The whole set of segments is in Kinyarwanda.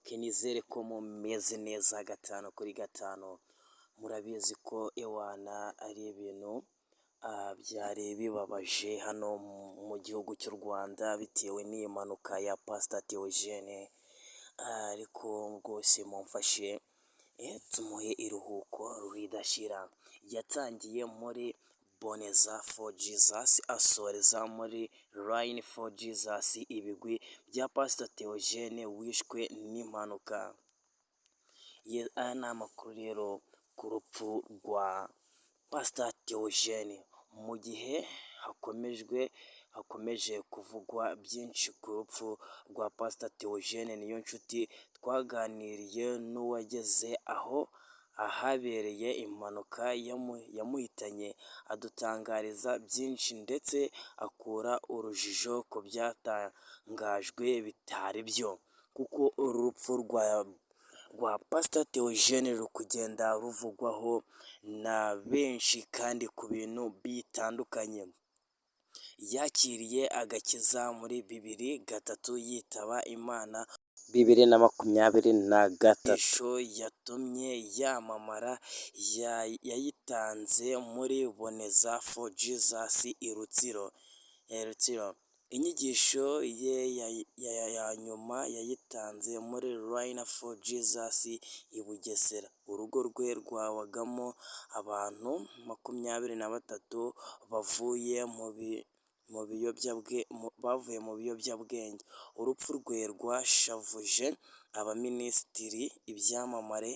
nizere ko mumeze neza gatanu kuri gatanu, murabizi ko ewana ari ibintu byari bibabaje hano mu gihugu cy'u Rwanda bitewe n'iyi mpanuka ya Pastor Theogene, ariko rwose mumfashe tumuhe iruhuko ridashira. Yatangiye muri Boneza for Jesus asoreza muri Line for Jesus, ibigwi bya Pastor Theogene wishwe n'impanuka. Aya ni amakuru rero ku rupfu rwa Pastor Theogene, mu gihe hakomeje kuvugwa byinshi ku rupfu rwa Pastor Theogene Niyonshuti. Twaganiriye n'uwageze ahabereye impanuka yamuhitanye, adutangariza byinshi ndetse akura urujijo ku byatangajwe bitari byo, kuko urupfu rwa Pastor Theogene ruri kugenda ruvugwaho na benshi kandi ku bintu bitandukanye. Yakiriye agakiza muri 2003 yitaba Imana 2023. Yatumye yamamara yayitanze muri Boneza for Jesus i Rutsiro. Inyigisho ye ya nyuma yayitanze muri Line for Jesus i Bugesera. Urugo rwe rwabagamo abantu 23 bavuye mu biyobyabwenge. Urupfu rwe rwashavuje abaminisitiri, ibyamamare,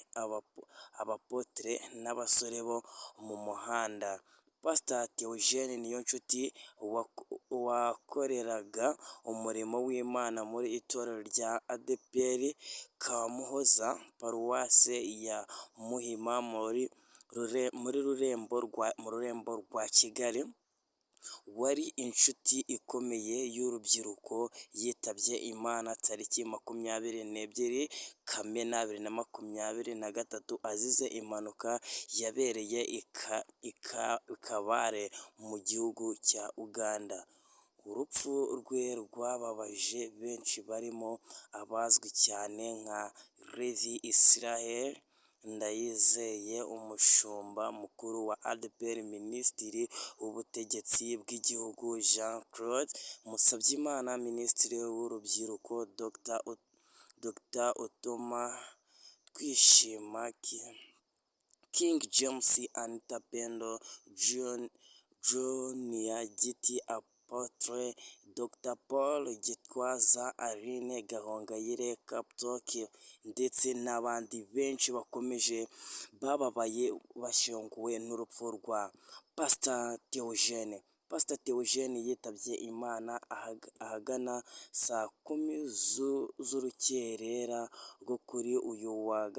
abapotre n'abasore bo mu muhanda. Pastor Theogene Niyonshuti wakoreraga umurimo w'Imana muri itorero rya ADEPR Kamuhoza, paruwase ya Muhima mu rurembo rwa Kigali, wari inshuti ikomeye y'urubyiruko, yitabye Imana tariki 22 Kamena 2023 azize impanuka yabereye i Kabale mu gihugu cya Uganda. Urupfu rwe rwababaje benshi barimo abazwi cyane nka Levi Israel Ndayizeye, umushumba mukuru wa ADEPR, Minisitiri w'ubutegetsi bw'igihugu Jean Claude Musabyimana, Minisitiri w'urubyiruko Dr. Otoma Twishima, King James, Anita Pendo, Junior Giti, Apotre Dr. Paul Gitwaza, Aline Gahongayire, Kaptoki ndetse n'abandi benshi bakomeje bababaye bashyonguwe n'urupfu rwa Pastor Theogene. Pastor Theogene yitabye Imana ahagana saa 10 z'urukerera rwo kuri uyu wa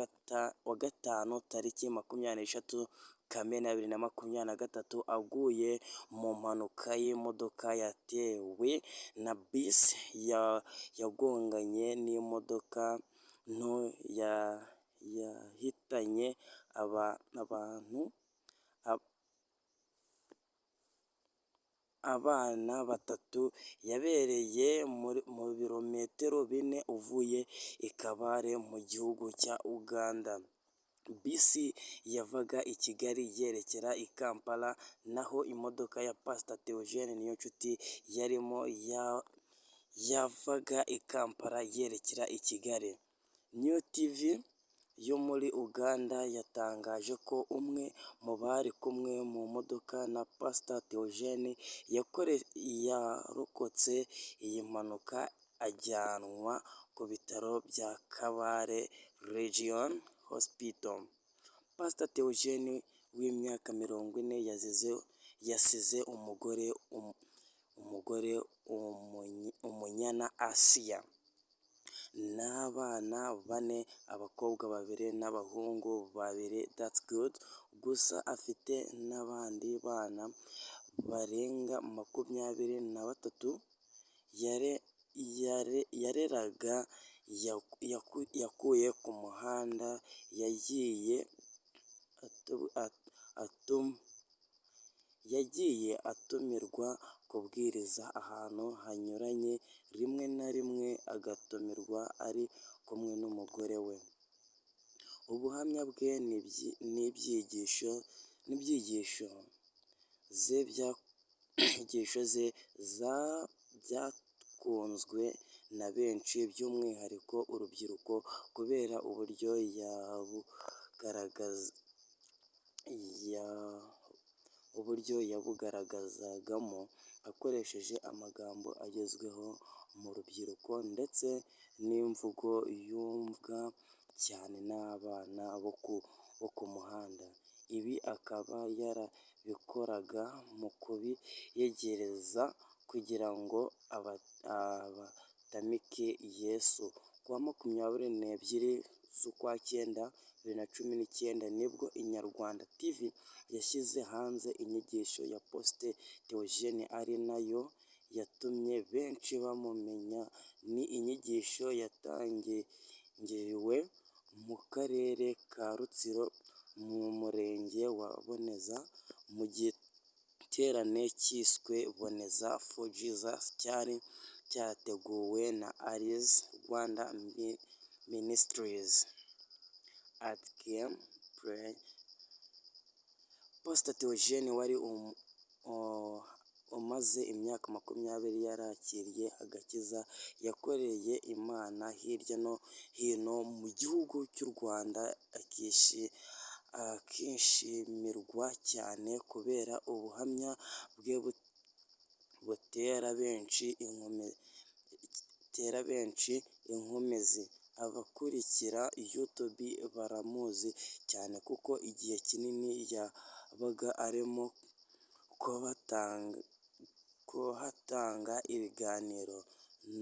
gatanu tariki 23 Kamena 2023, aguye mu mpanuka y'imodoka yatewe na bisi yagonganye n'imodoka nto yahitanye abana batatu. Yabereye mu birometero 4 uvuye i Kabale mu gihugu cya Uganda. Bisi yavaga i Kigali yerekera i Kampala, naho imodoka ya Pastor Theogene Niyonshuti yarimo yavaga i Kampala yerekera i Kigali. New TV yo muri Uganda yatangaje ko umwe mu bari kumwe mu modoka na Pastor Theogene yarokotse iyi mpanuka ajyanwa ku bitaro bya Kabale Regional Hospital. Pastor Theogene w'imyaka 40 yasize umugore Umunyana Asia n'abana 4, abakobwa 2 n'abahungu 2. That's good. Gusa afite n'abandi bana barenga 23 yareraga yakuye ku muhanda. Yagiye atumirwa kubwiriza ahantu hanyuranye, rimwe na rimwe agatumirwa ari kumwe n'umugore we. Ubuhamya bwe n'ibyigisho ze byakunzwe na benshi by'umwihariko urubyiruko kubera uburyo yabugaragazagamo akoresheje amagambo agezweho mu rubyiruko ndetse n'imvugo yumvwa cyane n'abana bo ku muhanda. Ibi akaba yarabikoraga mu kubiyegereza kugira ngo abatamike Yesu. Ku wa 22 z'Ukwakenda 2019 nibwo Inyarwanda TV yashyize hanze inyigisho ya Apostle Theogene ari nayo yatumye benshi bamumenya. Ni inyigisho yatangiriwe mu karere ka Rutsiro mu murenge wa Boneza mu giterane cyiswe Boneza for Jesus cyari cyateguwe na Arise Rwanda Ministries at KM Pray. Pastor Theogene wari umaze imyaka 20 yarakiriye agakiza, yakoreye Imana hirya no hino mu gihugu cy'u Rwanda, akishimirwa cyane kubera ubuhamya bwe butera benshi inkomezi. Abakurikira YouTube baramuzi cyane kuko igihe kinini yabaga arimo kuhatanga ibiganiro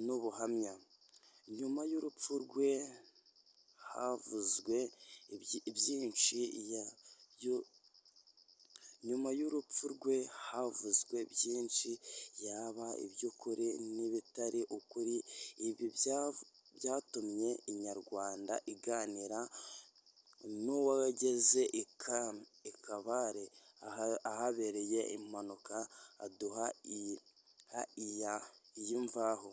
n'ubuhamya. Nyuma y'urupfu rwe havuzwe byinshi yaba iby'ukuri n'ibitari ukuri. Ibi byatumye Inyarwanda iganira n'uwageze i Kabare ahabereye impanuka aduha iyi mvaho.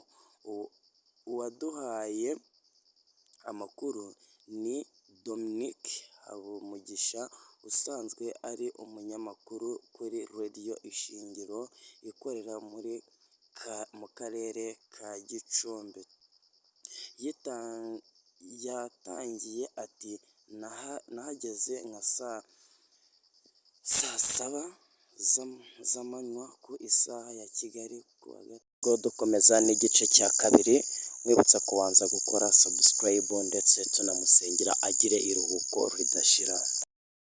Uwaduhaye amakuru ni Dominic Habumugisha usanzwe ari umunyamakuru kuri Radio Ishingiro ikorera mu karere ka Gicumbi. Yatangiye ati nahageze nka saa 7 z'amanywa ku isaha ya Kigali kuwa gatatu. Dukomeza n'igice cya kabiri, mwibutsa kubanza gukora subscribe ndetse tunamusengera agire iruhuko ridashira.